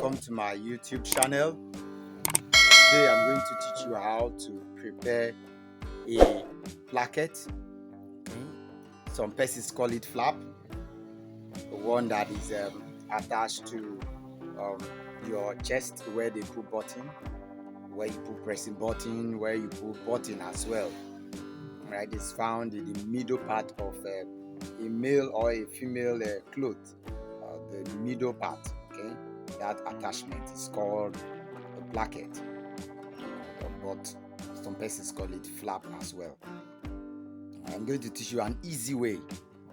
welcome to my YouTube channel. Today I'm going to teach you how to prepare a placket. Some persons call it flap, the one that is attached to your chest, where they put button, where you put pressing button, where you put button as well. Right, it's found in the middle part of a male or a female cloth. The middle part, okay, that attachment is called a placket, but some persons call it flap as well. I'm going to teach you an easy way,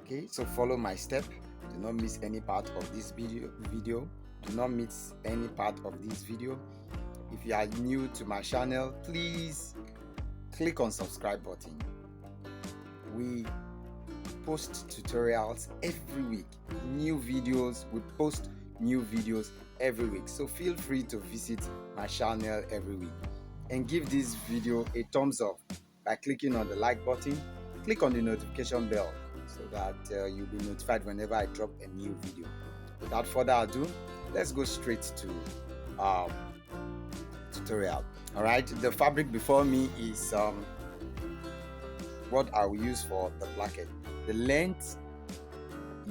okay, so follow my step. Do not miss any part of this video. Do not miss any part of this video. If you are new to my channel, please click on subscribe button. We post tutorials every week, new videos. We post new videos every week, so feel free to visit my channel every week and give this video a thumbs up by clicking on the like button. Click on the notification bell so that you'll be notified whenever I drop a new video. Without further ado, let's go straight to tutorial. All right, the fabric before me is what I will use for the placket. The length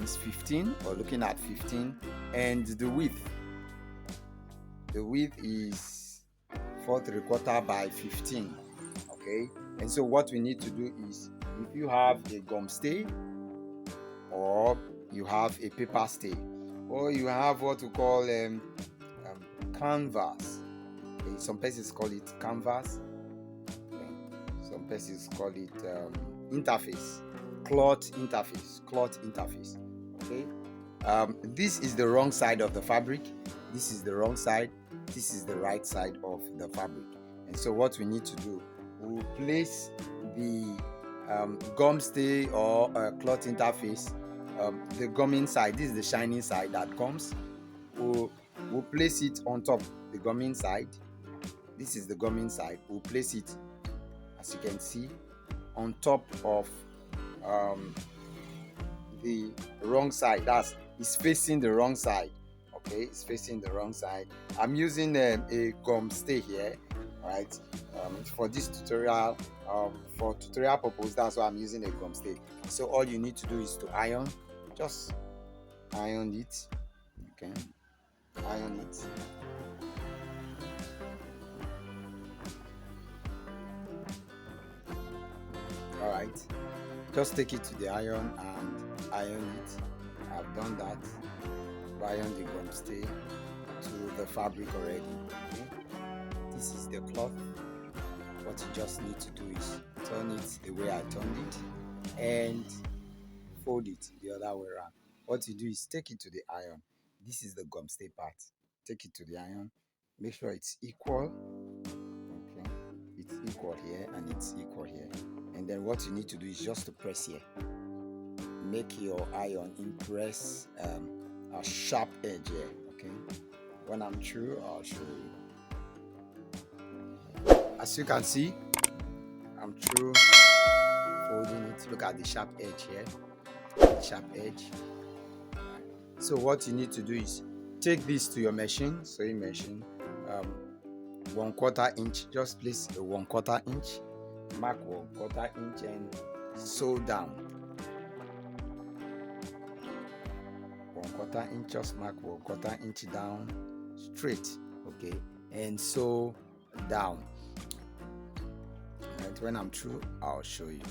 is 15, or looking at 15, and the width is 4 3/4 by 15. Okay, and so what we need to do is, if you have a gum stay, or you have a paper stay, or you have what we call canvas. Okay, some places call it canvas. Some persons call it interface, cloth interface. Okay, this is the wrong side of the fabric. This is the wrong side. This is the right side of the fabric. And so what we need to do, we'll place the gum stay or cloth interface, the gumming side. This is the shining side that comes. We'll place it on top, the gumming side. This is the gumming side. We'll place it, as you can see, on top of the wrong side. It's facing the wrong side. Okay, it's facing the wrong side. I'm using a gum stay here, right? For this tutorial, for tutorial purpose, that's why I'm using a gum stay. So all you need to do is to iron. Just iron it. Okay, iron it. All right, just take it to the iron and iron it. I've done that. Iron the gum stay to the fabric already. Okay? This is the cloth. What you just need to do is turn it the way I turned it and fold it the other way around. What you do is take it to the iron. This is the gum stay part. Take it to the iron. Make sure it's equal. Okay, it's equal here and it's equal here. And then what you need to do is just to press here. Make your iron impress a sharp edge here. Okay, when I'm through, I'll show you. As you can see, I'm through folding it. Look at the sharp edge here, the sharp edge. So what you need to do is take this to your machine, sewing machine, 1/4 inch. Just place a 1/4 inch, mark 1/4 inch and sew down. 1/4 inch, just mark 1/4 inch down straight. Okay, and sew down. And when I'm through, I'll show you.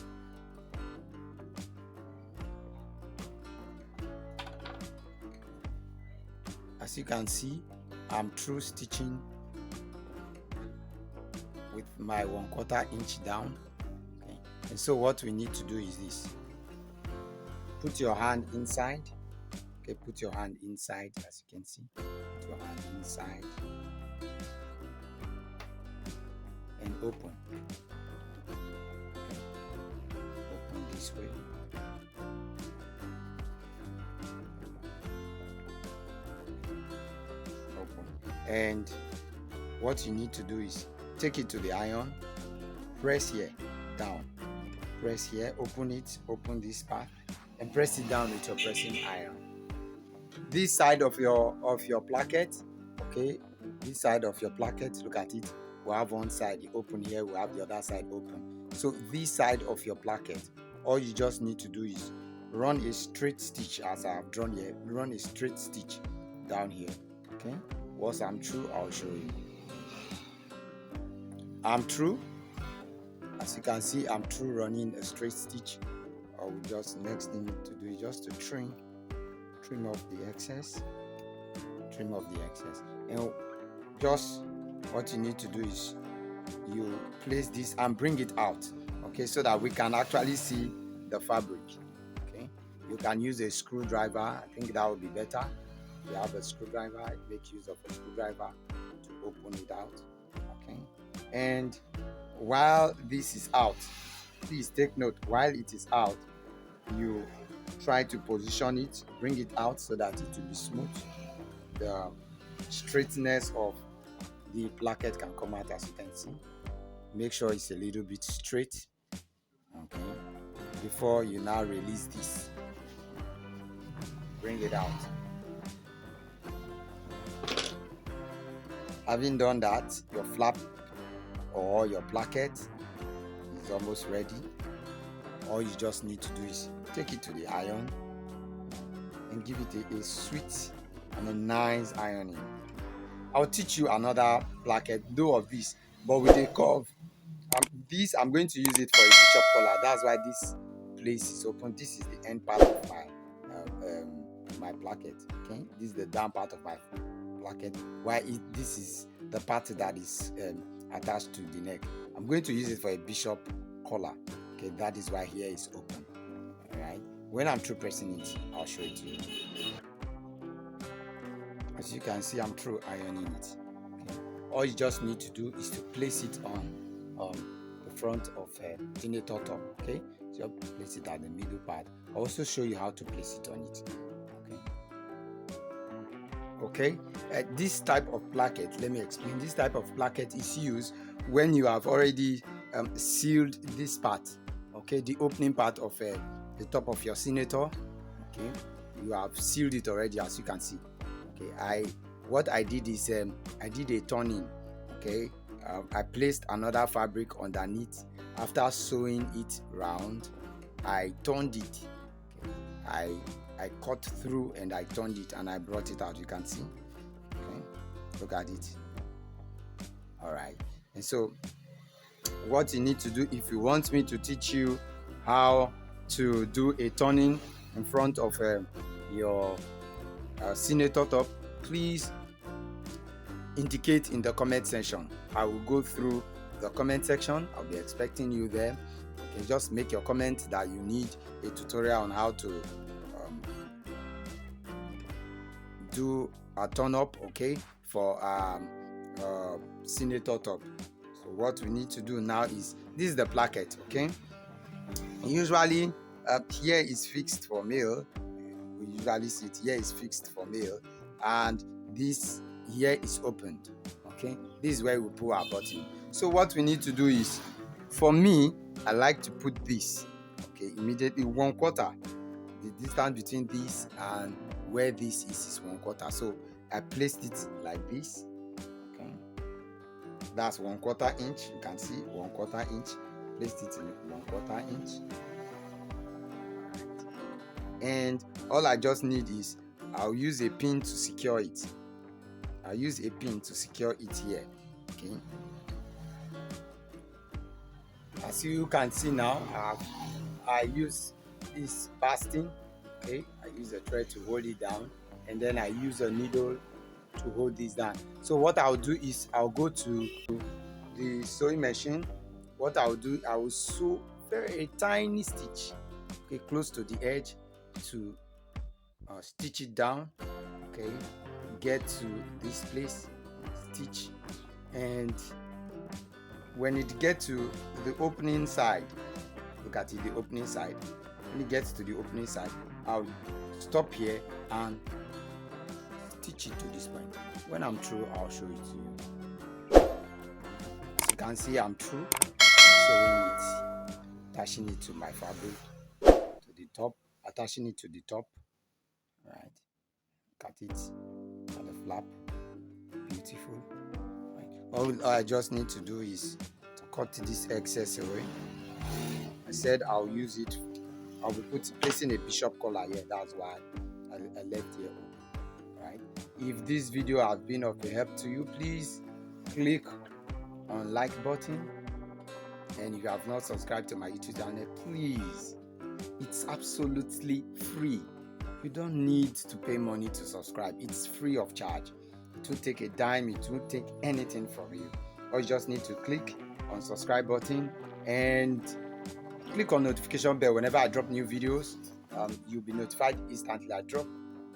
As you can see, I'm through stitching with my 1/4 inch down. Okay. And so what we need to do is this: put your hand inside. Okay, put your hand inside, as you can see. Put your hand inside and open. Okay. Open this way. Open. And what you need to do is take it to the iron, press here, down. Press here, open it, open this part, and press it down with your pressing iron. This side of your placket, Okay, this side of your placket, look at it. We have one side open here, we have the other side open. So this side of your placket, all you just need to do is run a straight stitch as I have drawn here. Run a straight stitch down here. Okay, once I'm through, I'll show you. I'm through. As you can see, I'm through running a straight stitch. I'll just, next thing to do is just to trim off the excess. Trim off the excess. And just what you need to do is you place this and bring it out, okay, so that we can actually see the fabric. Okay, you can use a screwdriver. I think that would be better. If you have a screwdriver, make use of a screwdriver to open it out. Okay, and while this is out, please take note, while it is out, you try to position it, bring it out so that it will be smooth. The straightness of the placket can come out, as you can see. Make sure it's a little bit straight, okay, before you now release this. Bring it out. Having done that, your flap or your placket is almost ready. All you just need to do is take it to the iron and give it a sweet and a nice ironing. I'll teach you another placket, though of this, but with a curve. This, I'm going to use it for a bishop collar. That's why this place is open. This is the end part of my placket. Okay, this is the down part of my placket. This is the part that is attached to the neck. I'm going to use it for a bishop collar. Okay, that is why here is open. All right. When I'm through pressing it, I'll show it to you. As you can see, I'm through ironing it. Okay. All you just need to do is to place it on the front of a denotator top. Okay, so place it at the middle part. I'll also show you how to place it on it. Okay, this type of placket, let me explain. This type of placket is used when you have already sealed this part. Okay, the opening part of the top of your senator. Okay, you have sealed it already, as you can see. Okay, what I did is I did a turning. Okay, I placed another fabric underneath. After sewing it round, I turned it. Okay. I cut through and I turned it and I brought it out. You can see. Okay, look at it. All right, and so what you need to do, if you want me to teach you how to do a turning in front of your senator top, please indicate in the comment section. I will go through the comment section. I'll be expecting you there. Okay, just make your comment that you need a tutorial on how to do a turn up, okay, for senator top. So what we need to do now is, this is the placket. Okay, usually here is fixed for male. We usually see it here is fixed for male, and this here is opened. Okay, this is where we put our button. So what we need to do is, for me, I like to put this, okay, immediately 1/4. The distance between this and where this is 1/4. So I placed it like this. Okay, that's 1/4 inch. You can see 1/4 inch. Placed it in 1/4 inch. And all I just need is, I'll use a pin to secure it. I'll use a pin to secure it here. Okay, as you can see now, I use this basting. Okay, I use a thread to hold it down, and then I use a needle to hold this down. So what I'll do is, I'll go to the sewing machine. What I'll do, I will sew a tiny stitch, okay, close to the edge, to stitch it down. Okay, get to this place, stitch, and when it gets to the opening side, look at it, the opening side. When it gets to the opening side, I'll stop here and stitch it to this point. When I'm through, I'll show it to you. As you can see, I'm through sewing it, attaching it to my fabric, to the top, attaching it to the top. All right, cut it at the flap. Beautiful. All I just need to do is to cut this excess away. I said I'll use it. I'll be placing a bishop collar here. That's why I left here. Right. If this video has been of help to you, please click on like button. And if you have not subscribed to my YouTube channel, please. It's absolutely free. You don't need to pay money to subscribe. It's free of charge. It won't take a dime. It won't take anything from you. All you just need to click on subscribe button and click on notification bell. Whenever I drop new videos, you'll be notified instantly. I drop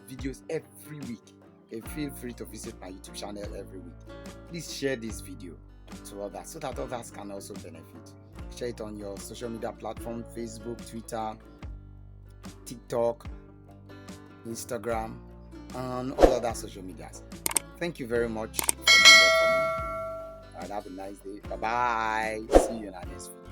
videos every week. Okay, feel free to visit my YouTube channel every week. Please share this video to others so that others can also benefit. Share it on your social media platform: Facebook, Twitter, TikTok, Instagram, and all other social medias. Thank you very much for being there for me. Alright, have a nice day. Bye bye. See you in our next video.